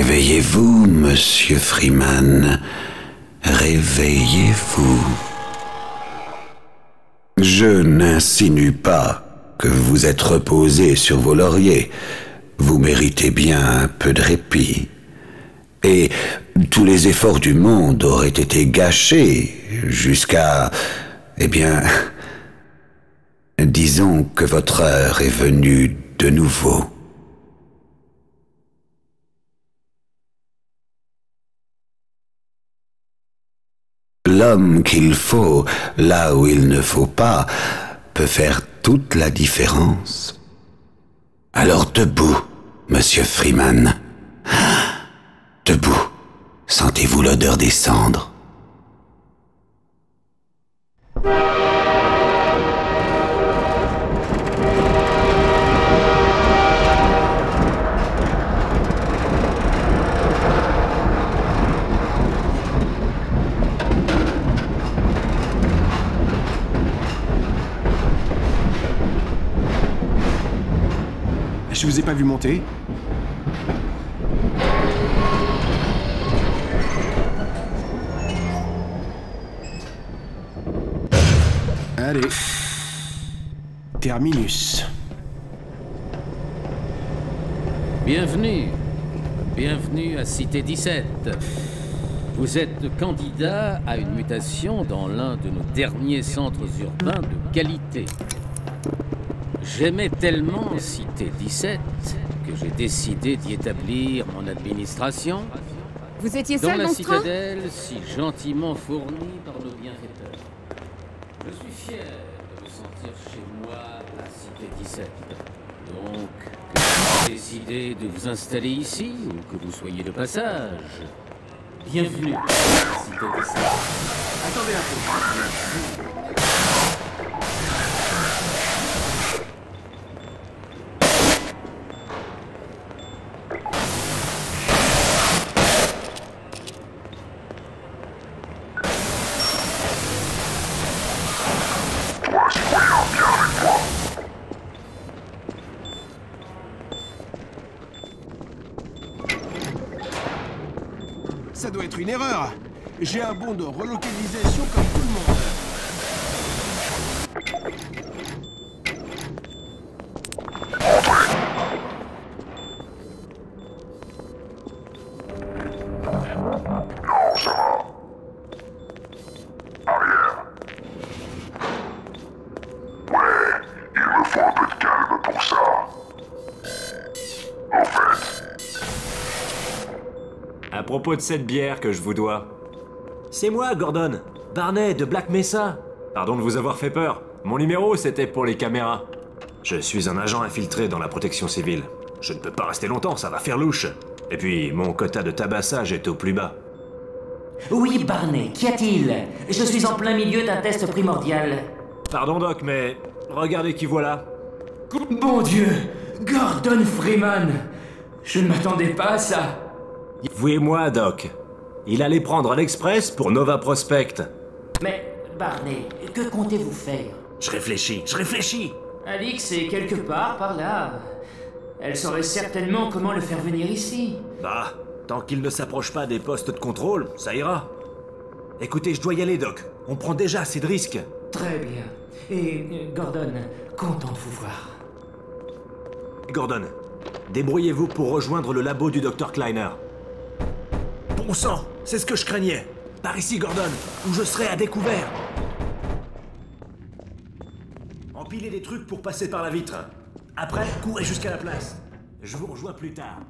Réveillez-vous, monsieur Freeman. Réveillez-vous. Je n'insinue pas que vous êtes reposé sur vos lauriers. Vous méritez bien un peu de répit. Et tous les efforts du monde auraient été gâchés jusqu'à... Eh bien... Disons que votre heure est venue de nouveau. L'homme qu'il faut, là où il ne faut pas, peut faire toute la différence. Alors debout, monsieur Freeman. Debout. Sentez-vous l'odeur des cendres? Je vous ai pas vu monter. Allez. Terminus. Bienvenue. Bienvenue à Cité 17. Vous êtes candidat à une mutation dans l'un de nos derniers centres urbains de qualité. J'aimais tellement Cité 17 que j'ai décidé d'y établir mon administration. Vous étiez dans seul la dans ce train? citadelle si gentiment fournie par nos bienfaiteurs. Je suis fier de me sentir chez moi à Cité 17. Donc, que vous ayez décidé de vous installer ici ou que vous soyez de passage, bienvenue à Cité 17. Attendez un peu. Ça doit être une erreur. J'ai un bon de relocalisation comme tout le monde. Non, ça va. Arrière. Ouais, il me faut un peu de calme pour ça. Au fait, À propos de cette bière que je vous dois. C'est moi, Gordon. Barney de Black Mesa. Pardon de vous avoir fait peur. Mon numéro, c'était pour les caméras. Je suis un agent infiltré dans la protection civile. Je ne peux pas rester longtemps, ça va faire louche. Et puis, mon quota de tabassage est au plus bas. Oui, Barney, qu'y a-t-il? Je suis en plein milieu d'un test primordial. Pardon, Doc, mais regardez qui voilà. Bon Dieu, Gordon Freeman! Je ne m'attendais pas à ça. Vous et moi, Doc. Il allait prendre l'Express pour Nova Prospect. Mais, Barney, que comptez-vous faire? Je réfléchis. Alix est quelque part par là. Elle saurait certainement comment le faire venir ici. Bah, tant qu'il ne s'approche pas des postes de contrôle, ça ira. Écoutez, je dois y aller, Doc. On prend déjà assez de risques. Très bien. Et, Gordon, content de vous voir. Gordon, débrouillez-vous pour rejoindre le labo du Dr Kleiner. Bon sang, c'est ce que je craignais. Par ici, Gordon, où je serai à découvert. Empilez des trucs pour passer par la vitre. Après, courez jusqu'à la place. Je vous rejoins plus tard.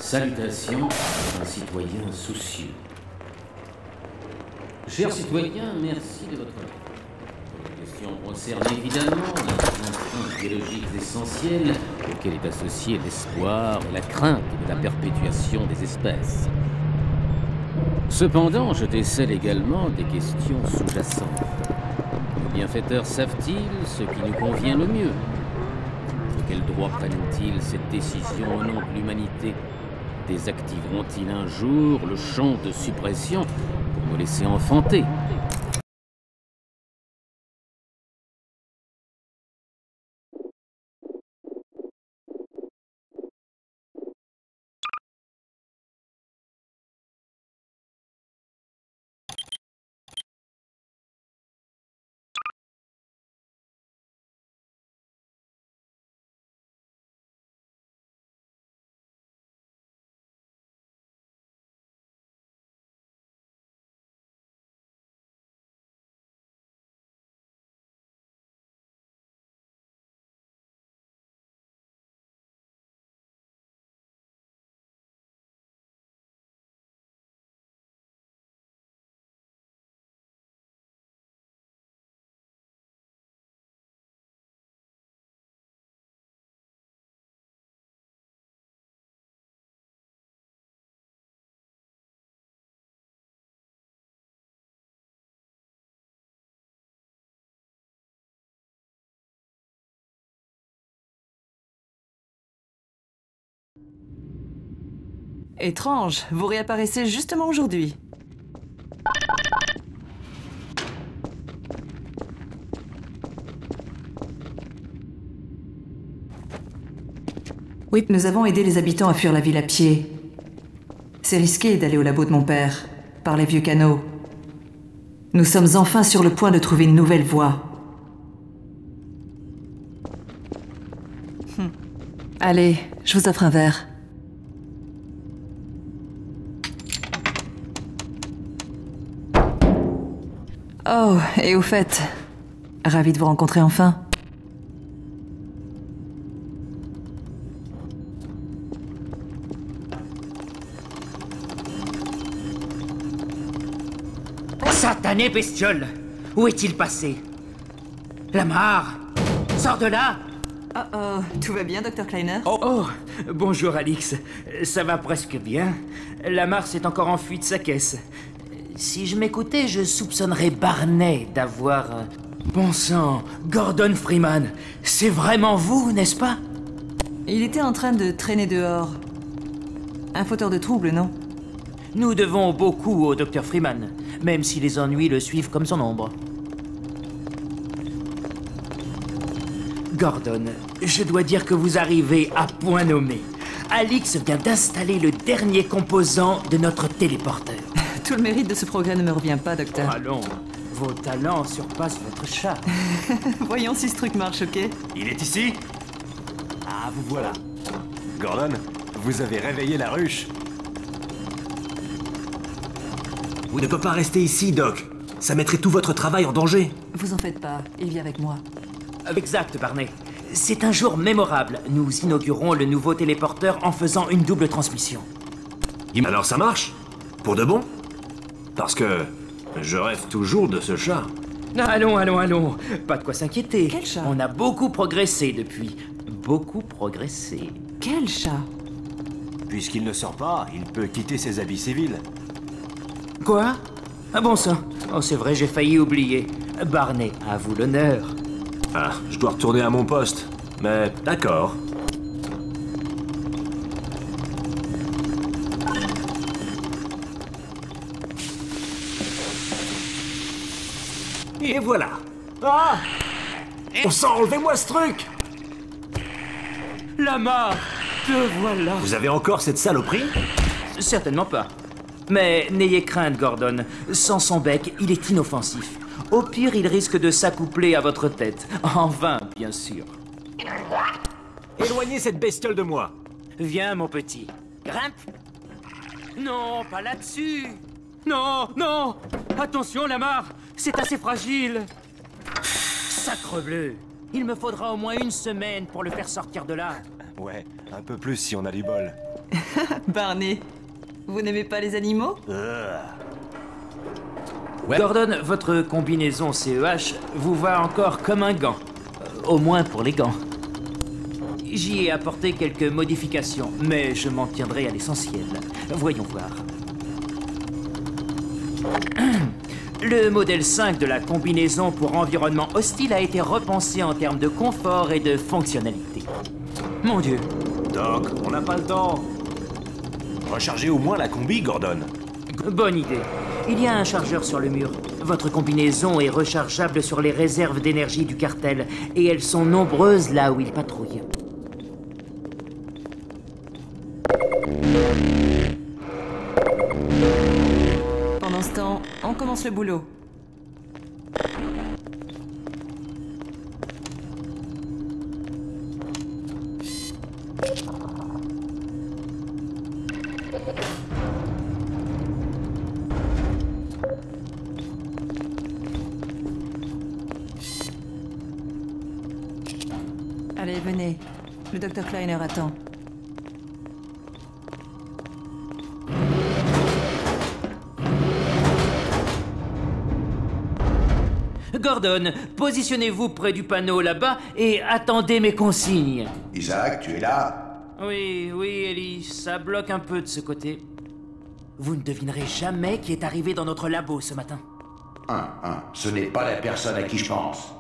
Salutations à un citoyen soucieux. Chers citoyens, merci de votre aide. Vos questions concernent évidemment les instincts biologiques essentiels auxquels est associé l'espoir et la crainte de la perpétuation des espèces. Cependant, je décèle également des questions sous-jacentes. Nos bienfaiteurs savent-ils ce qui nous convient le mieux? De quel droit prennent-ils cette décision au nom de l'humanité? Désactiveront-ils un jour le champ de suppression pour me laisser enfanter? Étrange, vous réapparaissez justement aujourd'hui. Oui, nous avons aidé les habitants à fuir la ville à pied. C'est risqué d'aller au labo de mon père, par les vieux canaux. Nous sommes enfin sur le point de trouver une nouvelle voie. Allez, je vous offre un verre. Oh, et au fait, ravi de vous rencontrer enfin. Satané bestiole! Où est-il passé? Lamar! Sors de là! Oh, tout va bien, Dr. Kleiner? Oh, bonjour Alix. Ça va presque bien. Lamar s'est encore enfui de sa caisse. Si je m'écoutais, je soupçonnerais Barney d'avoir... Bon sang, Gordon Freeman, c'est vraiment vous, n'est-ce pas? Il était en train de traîner dehors. Un fauteur de troubles, non? Nous devons beaucoup au Dr. Freeman, même si les ennuis le suivent comme son ombre. Gordon, je dois dire que vous arrivez à point nommé. Alix vient d'installer le dernier composant de notre téléporteur. Tout le mérite de ce progrès ne me revient pas, docteur. Allons, vos talents surpassent votre chat. Voyons si ce truc marche, ok? Il est ici? Ah, vous voilà. Gordon, vous avez réveillé la ruche. Vous ne pouvez pas rester ici, Doc. Ça mettrait tout votre travail en danger. Vous en faites pas, il vient avec moi. Exact, Barney. C'est un jour mémorable. Nous inaugurons le nouveau téléporteur en faisant une double transmission. Alors ça marche? Pour de bon? Parce que je rêve toujours de ce chat. Allons. Pas de quoi s'inquiéter. Quel chat? On a beaucoup progressé depuis. Beaucoup progressé. Quel chat? Puisqu'il ne sort pas, il peut quitter ses habits civils. Quoi? Ah bon sang. Oh, c'est vrai, j'ai failli oublier. Barney, à vous l'honneur. Ah, je dois retourner à mon poste. Mais d'accord. Et voilà. Ah! On s'en enlevez-moi ce truc! Lamar, te voilà. Vous avez encore cette saloperie? Certainement pas. Mais n'ayez crainte, Gordon. Sans son bec, il est inoffensif. Au pire, il risque de s'accoupler à votre tête. En vain, bien sûr. Éloignez cette bestiole de moi. Viens, mon petit. Grimpe. Non, pas là-dessus. Non. Attention, Lamar. C'est assez fragile. Sacrebleu. Il me faudra au moins une semaine pour le faire sortir de là. Ouais, un peu plus si on a du bol. Barney, vous n'aimez pas les animaux? Gordon, votre combinaison CEH vous va encore comme un gant. Au moins pour les gants. J'y ai apporté quelques modifications, mais je m'en tiendrai à l'essentiel. Voyons voir. Le modèle 5 de la combinaison pour environnement hostile a été repensé en termes de confort et de fonctionnalité. Mon Dieu. Doc, on n'a pas le temps. Rechargez au moins la combi, Gordon. Bonne idée. Il y a un chargeur sur le mur. Votre combinaison est rechargeable sur les réserves d'énergie du cartel, et elles sont nombreuses là où il patrouille. Pendant ce temps, on commence le boulot. Allez, venez. Le docteur Kleiner attend. Gordon, positionnez-vous près du panneau là-bas et attendez mes consignes. Isaac, tu es là? Oui, Ellie, ça bloque un peu de ce côté. Vous ne devinerez jamais qui est arrivé dans notre labo ce matin. Ce n'est pas la personne à qui je pense.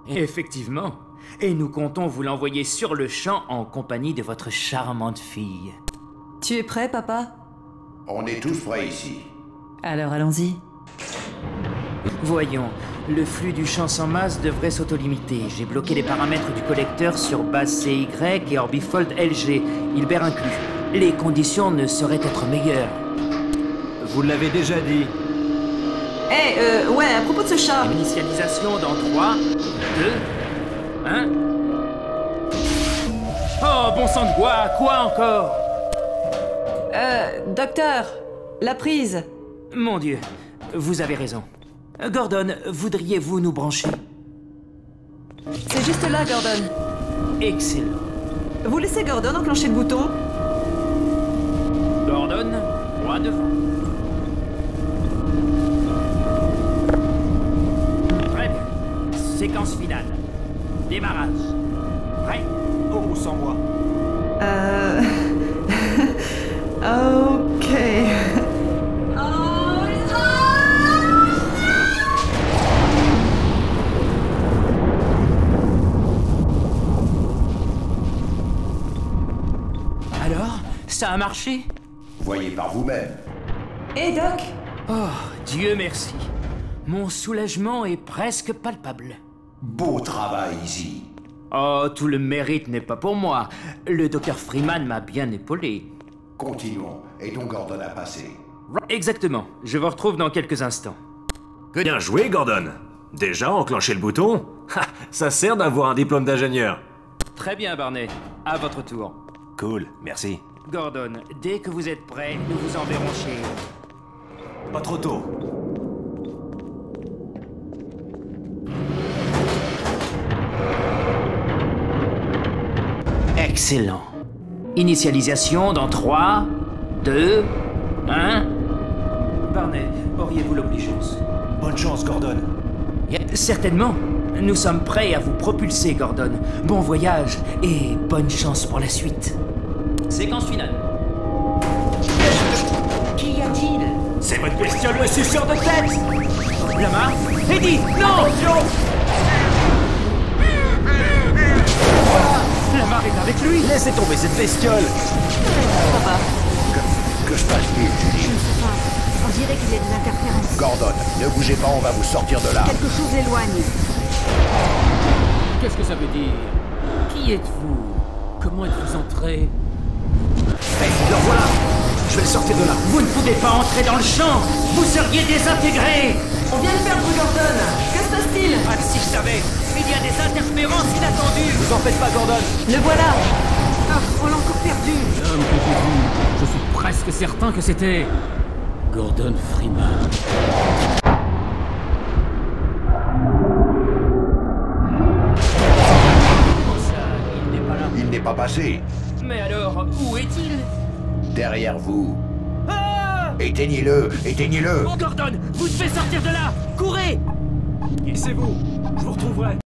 Effectivement. Et nous comptons vous l'envoyer sur le champ en compagnie de votre charmante fille. Tu es prêt, papa? On est tous prêts ici. Alors allons-y. Voyons, le flux du champ sans masse devrait s'autolimiter. J'ai bloqué les paramètres du collecteur sur base CY et Orbifold LG, Hilbert inclus. Les conditions ne sauraient être meilleures. Vous l'avez déjà dit. Ouais, à propos de ce chat. Initialisation dans 3, 2, 1... Oh, bon sang de bois, quoi encore? Docteur, la prise. Mon Dieu, vous avez raison. Gordon, voudriez-vous nous brancher? C'est juste là, Gordon. Excellent. Vous laissez Gordon enclencher le bouton? Gordon, droit devant. Très bien. Séquence finale. Démarrage. Prêt? Oh, sans moi. Ok. Alors, ça a marché? Voyez par vous-même. Hé, Doc? Oh, Dieu merci. Mon soulagement est presque palpable. Beau travail, Izzy. Oh, tout le mérite n'est pas pour moi. Le docteur Freeman m'a bien épaulé. Continuons. Et ton Gordon a passé. Exactement. Je vous retrouve dans quelques instants. Bien joué, Gordon. Déjà enclenché le bouton? Ha, ça sert d'avoir un diplôme d'ingénieur. Très bien, Barney. À votre tour. Cool, merci. Gordon, dès que vous êtes prêt, nous vous enverrons chez... Pas trop tôt. Excellent. Initialisation dans 3, 2, 1... Barney, auriez-vous l'obligeance? Bonne chance, Gordon. Certainement. Nous sommes prêts à vous propulser, Gordon. Bon voyage et bonne chance pour la suite. Séquence finale. Qu'y a-t-il? C'est votre bestiole, le suceur de tête! Lamar? Eddie, non! Lamar est avec lui! Laissez tomber cette bestiole! Que se passe-t-il, Julie? On dirait qu'il y a des interférences. Gordon, ne bougez pas, on va vous sortir de là. Quelque chose l'éloigne. Qu'est-ce que ça veut dire? Qui êtes-vous? Comment êtes-vous entré? Hey, le voilà! Je vais le sortir de là. Vous ne pouvez pas entrer dans le champ! Vous seriez désintégré! On vient de perdre Gordon. Que se passe-t-il? Ah, si je savais! Il y a des interférences inattendues! Vous en faites pas, Gordon! Le voilà. Ah, on l'a encore perdu. L'homme que j'ai vu, je suis presque certain que c'était... Gordon Freeman. Comment ça, il n'est pas là? Il n'est pas passé. Mais alors, où est-il? derrière vous. Ah! Éteignez-le, éteignez-le. Oh, Gordon, vous devez sortir de là! Courez! Glissez-vous, je vous retrouverai.